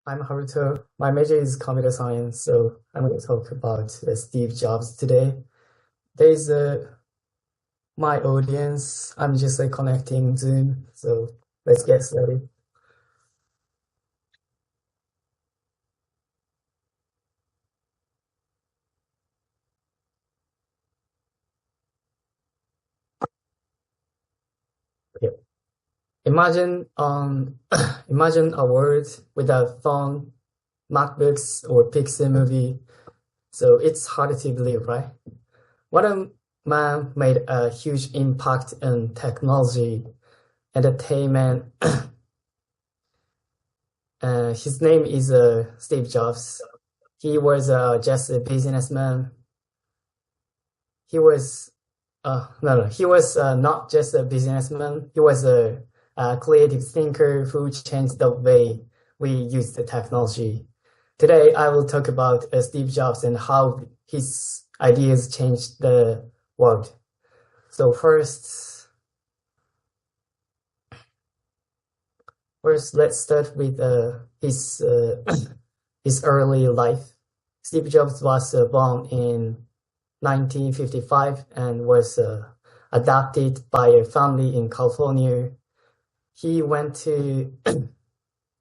I'm Haruto. My major is computer science, so I'm going to talk about Steve Jobs today. There's my audience. I'm just connecting Zoom, so let's get started. Okay. Imagine imagine a world without phone, MacBooks, or Pixel movie. So it's hard to believe, right? What a man made a huge impact in technology, entertainment. His name is Steve Jobs. He was just a businessman. He was he was not just a businessman. He was a creative thinker who changed the way we use the technology. Today, I will talk about Steve Jobs and how his ideas changed the world. So first, let's start with his early life. Steve Jobs was born in 1955 and was adopted by a family in California. He went to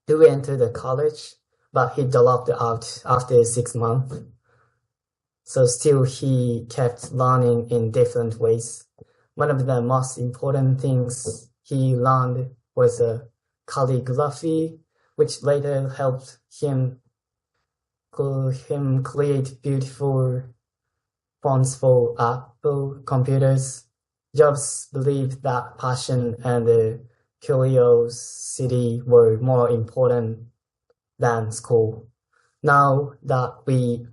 enter the college, but he dropped out after 6 months. So still he kept learning in different ways. One of the most important things he learned was calligraphy, which later helped him create beautiful fonts for Apple computers. Jobs believed that passion and curiosity were more important than school. Now that we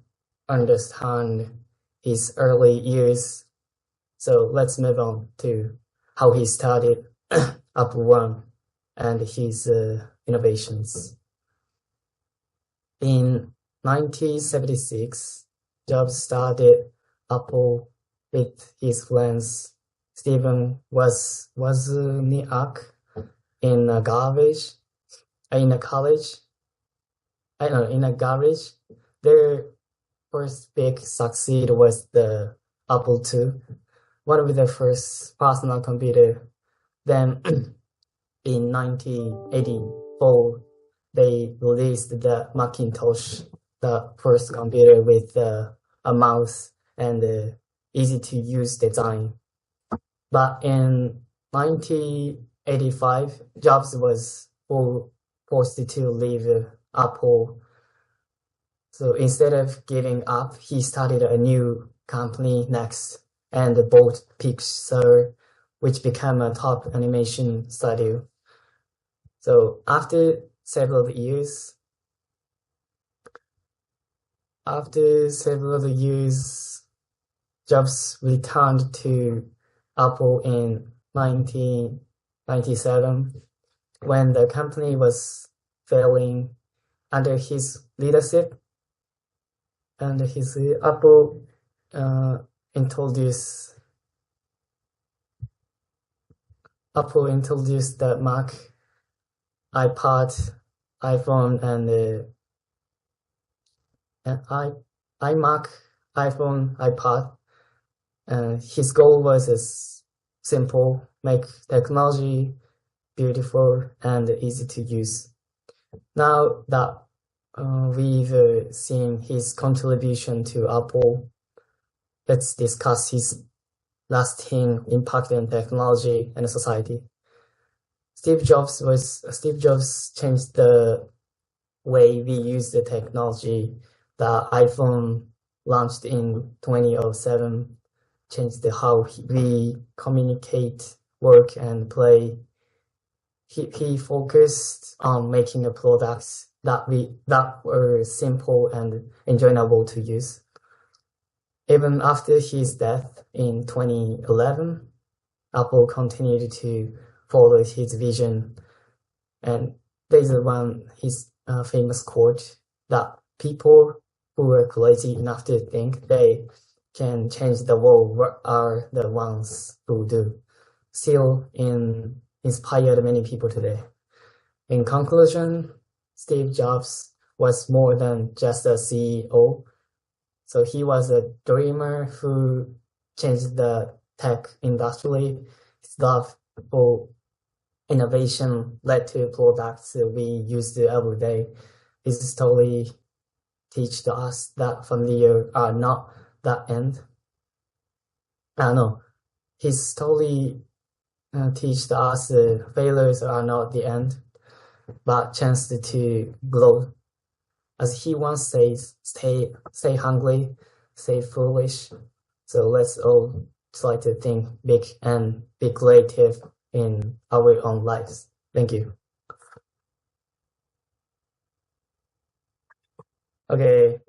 understand his early years, so let's move on to how he started Apple One and his innovations. In 1976, Jobs started Apple with his friends Steven Wozniak in a garage. Their first big succeed was the Apple II, one of the first personal computer. Then in 1984, they released the Macintosh, the first computer with a mouse and easy-to-use design. But in 1985, Jobs was forced to leave Apple. So instead of giving up, he started a new company next and bought Pixar, which became a top animation studio. So after several years, Jobs returned to Apple in 1997 when the company was failing under his leadership. And his Apple introduced the Mac, iPod, iPhone, and iMac, iPhone, iPod. His goal was simple: make technology beautiful and easy to use. Now that we've seen his contribution to Apple, let's discuss his lasting impact on technology and society. Steve Jobs changed the way we use the technology. The iPhone launched in 2007 changed how we communicate, work, and play. He focused on making the products that were simple and enjoyable to use. Even after his death in 2011, Apple continued to follow his vision. And there's his famous quote that people who are crazy enough to think they can change the world are the ones who do. Still inspired many people today. In conclusion, Steve Jobs was more than just a CEO. So he was a dreamer who changed the tech industry. His love for innovation led to products we use every day. His story teaches us that failure are not the end. His story teaches us failures are not the end, but chance to grow. As he once says, stay hungry, stay foolish. So let's all try to think big and be creative in our own lives. Thank you. Okay,